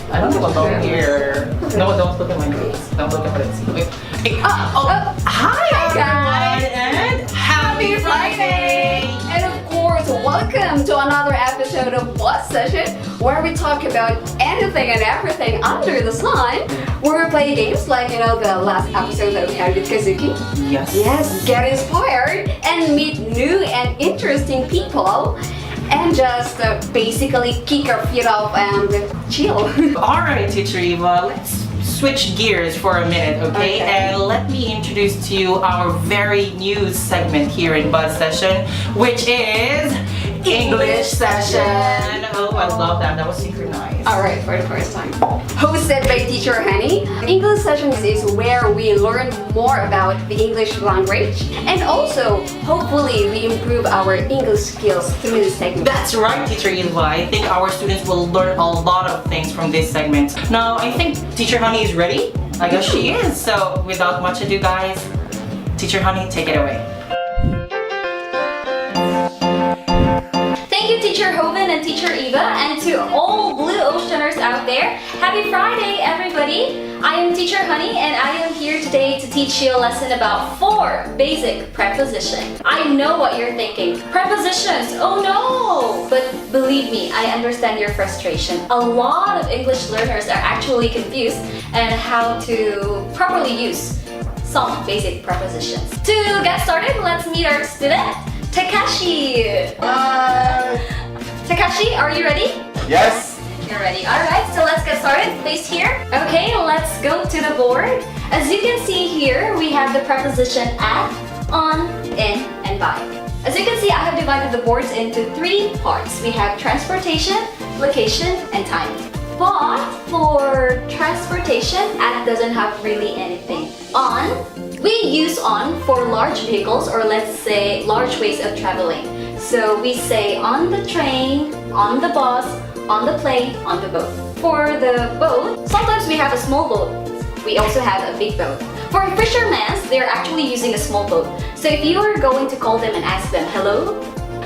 I don't have a phone here. No, don't look at my face. Don't look at it. Wait. Hey, hi everyone and happy Friday! And of course, welcome to another episode of What Session, where we talk about anything and everything under the sun. Where we play games like, the last episode that we had with Kazuki. Yes. Yes, get inspired and meet new and interesting people. And just basically kick our feet off and chill. Alright, Teacher Eva, let's switch gears for a minute, okay? And let me introduce to you our very new segment here in Buzz Session, which is English Session. Oh, I love that. That was synchronized. Alright, for the first time. Hosted by Teacher Honey, English Sessions is where we learn more about the English language and also, hopefully, we improve our English skills through this segment. That's right, Teacher Eva. I think our students will learn a lot of things from this segment. Now, I think Teacher Honey is ready. I guess she is. So, without much ado, guys, Teacher Honey, take it away. Thank you, Teacher Hoven and Teacher Eva, and to all Blue Oceaners out there. Happy Friday, everybody! I am Teacher Honey, and I am here today to teach you a lesson about 4 basic prepositions. I know what you're thinking. Prepositions, oh no! But believe me, I understand your frustration. A lot of English learners are actually confused on how to properly use some basic prepositions. To get started, let's meet our student, Takashi. Takashi, are you ready? Yes. You're ready. Alright, so let's get started. Place here. Okay, let's go to the board. As you can see here, we have the preposition at, on, in, and by. As you can see, I have divided the boards into 3 parts. We have transportation, location, and time. But for transportation, at doesn't have really anything. On, we use on for large vehicles, or let's say large ways of traveling. So we say on the train, on the bus, on the plane, on the boat. For the boat, sometimes we have a small boat. We also have a big boat. For fishermen, they're actually using a small boat. So if you are going to call them and ask them, hello,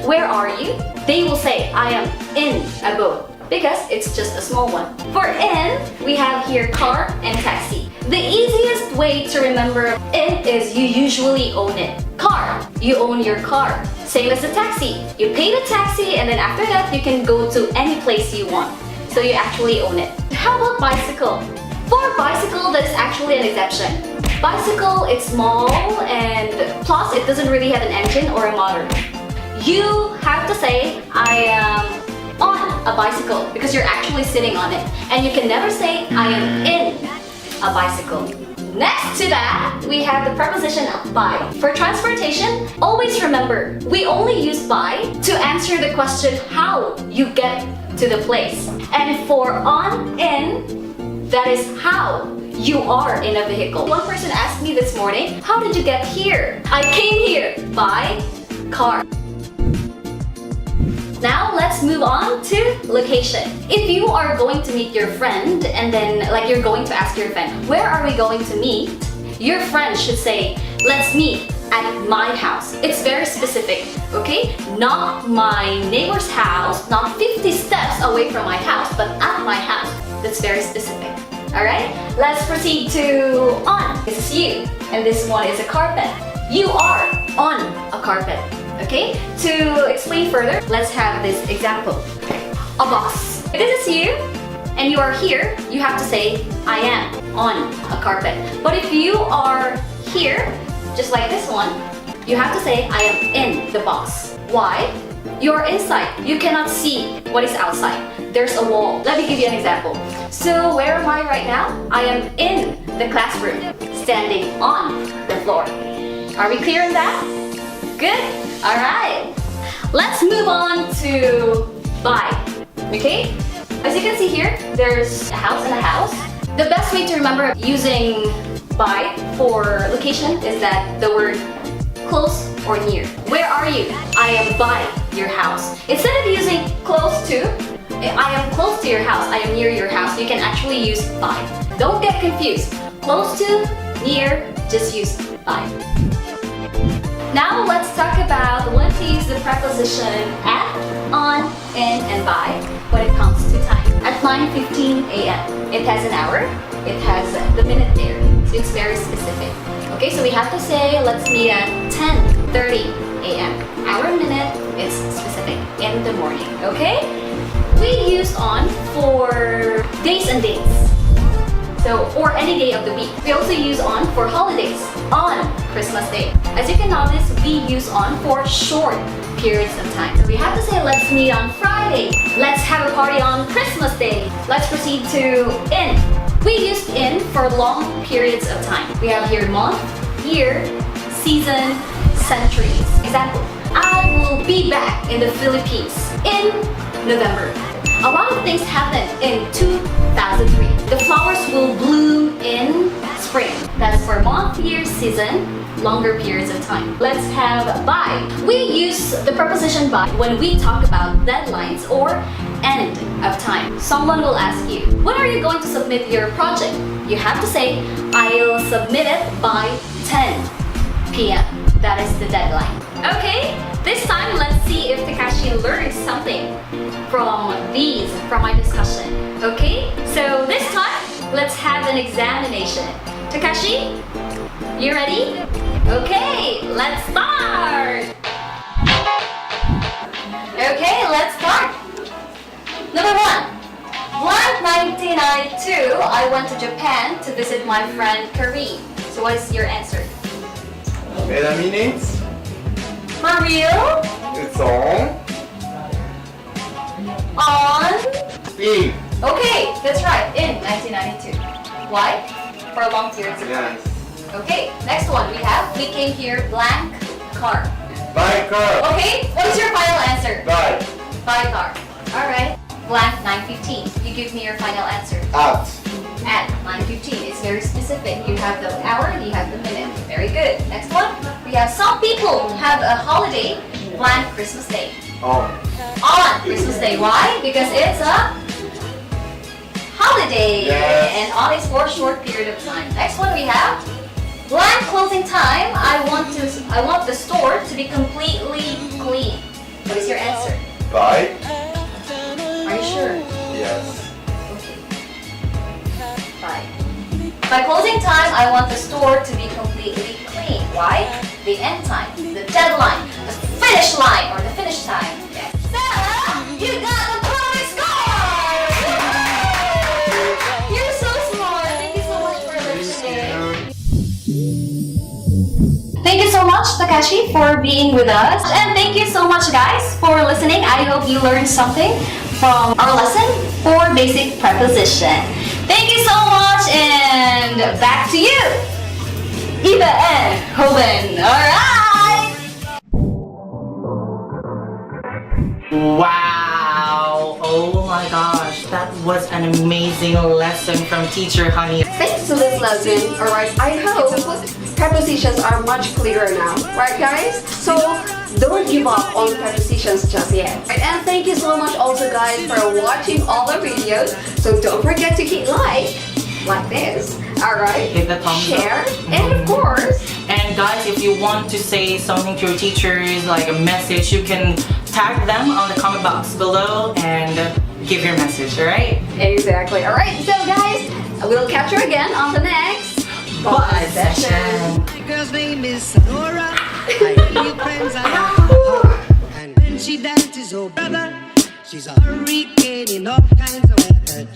where are you? They will say, I am in a boat, because it's just a small one. For in, we have here car and taxi. The easiest way to remember in is you usually own it. Car, you own your car. Same as the taxi. You pay the taxi and then after that you can go to any place you want. So you actually own it. How about bicycle? For bicycle, that is actually an exception. Bicycle, it's small and plus it doesn't really have an engine or a motor. You have to say, I am on a bicycle because you're actually sitting on it. And you can never say, I am in a bicycle. Next to that, we have the preposition by. For transportation, always remember, we only use by to answer the question how you get to the place. And for on, in, that is how you are in a vehicle. One person asked me this morning, how did you get here? I came here by car. Now let's move on to location. If you are going to meet your friend and then you're going to ask your friend, where are we going to meet? Your friend should say, let's meet at my house. It's very specific, okay? Not my neighbor's house, not 50 steps away from my house, but at my house. That's very specific. Alright? Let's proceed to on. This is you, and this one is a carpet. You are on a carpet. Okay, to explain further, let's have this example. A box. If this is you, and you are here, you have to say, I am on a carpet. But if you are here, just like this one, you have to say, I am in the box. Why? You are inside. You cannot see what is outside. There's a wall. Let me give you an example. So where am I right now? I am in the classroom, standing on the floor. Are we clear on that? Good? Alright, let's move on to by, okay? As you can see here, there's a house and a house. The best way to remember using by for location is that the word close or near. Where are you? I am by your house. Instead of using close to, I am close to your house, I am near your house, you can actually use by. Don't get confused. Close to, near, just use by. Now let's talk about when to use the preposition at, on, in, and by when it comes to time. at 9:15 a.m. It has an hour, it has the minute there, so it's very specific. Okay, so we have to say let's meet at 10:30 a.m. Hour and minute is specific in the morning. Okay, we use on for days and dates. So, or any day of the week. We also use on for holidays, on Christmas Day. As you can notice, we use on for short periods of time. So we have to say, let's meet on Friday. Let's have a party on Christmas Day. Let's proceed to in. We use in for long periods of time. We have here month, year, season, centuries. Example, I will be back in the Philippines in November. A lot of things happened in 2003. The flowers will bloom in spring. That's for month, year, season, longer periods of time. Let's have by. We use the preposition by when we talk about deadlines or end of time. Someone will ask you, when are you going to submit your project? You have to say, I'll submit it by 10 p.m. That is the deadline. Okay, this time let's see if Takashi learned something from my discussion. Okay, so this time let's have an examination. Takashi, you ready? Okay, let's start. Okay, let's start. Number 1. Blank 1992, I went to Japan to visit my friend Kareem. So what is your answer? That means For real? it's on. On? In. Okay, that's right, in 1992. Why? For a long period of time. Yes. Okay, next one we came here, blank car. Buy car. Okay, what is your final answer? Buy. Buy car. Alright, blank 9:15. You give me your final answer. Out. At 9:15, it's very specific. You have the hour and you have the minute. Very good. Next one, we have some people have a holiday, blank Christmas Day. On. On Christmas Day. Why? Because it's a holiday. Yes. And on is for a short period of time. Next one we have blank closing time. I want the store to be completely clean. What is your answer? Buy. Are you sure? Yes. Okay. Bye. By closing time, I want the store to be completely clean. Why? The end time, the deadline, the finish line, or the finish time. Yes. So, you got the perfect score! You're so smart. Thank you so much for listening. Thank you so much, Takashi, for being with us. And thank you so much, guys, for listening. I hope you learned something from our lesson for basic preposition. Thank you so much, and back to you, Eva and Hoven. All right. Wow! Oh my gosh, that was an amazing lesson from Teacher Honey. Thanks to this lesson, alright, I hope prepositions are much clearer now, right guys? So don't give up on prepositions just yet. And thank you so much also guys for watching all the videos. So don't forget to hit like this, alright? Hit the thumbs up. Share, and of course, And guys, if you want to say something to your teachers, like a message, you can tag them on the comment box below and give your message, alright? exactly. Alright, so guys, we'll catch you again on the next Bye session. My girl's name is Sonora. I new friends I have. And when she dances, oh brother, she's a hurricane in all kinds of weather.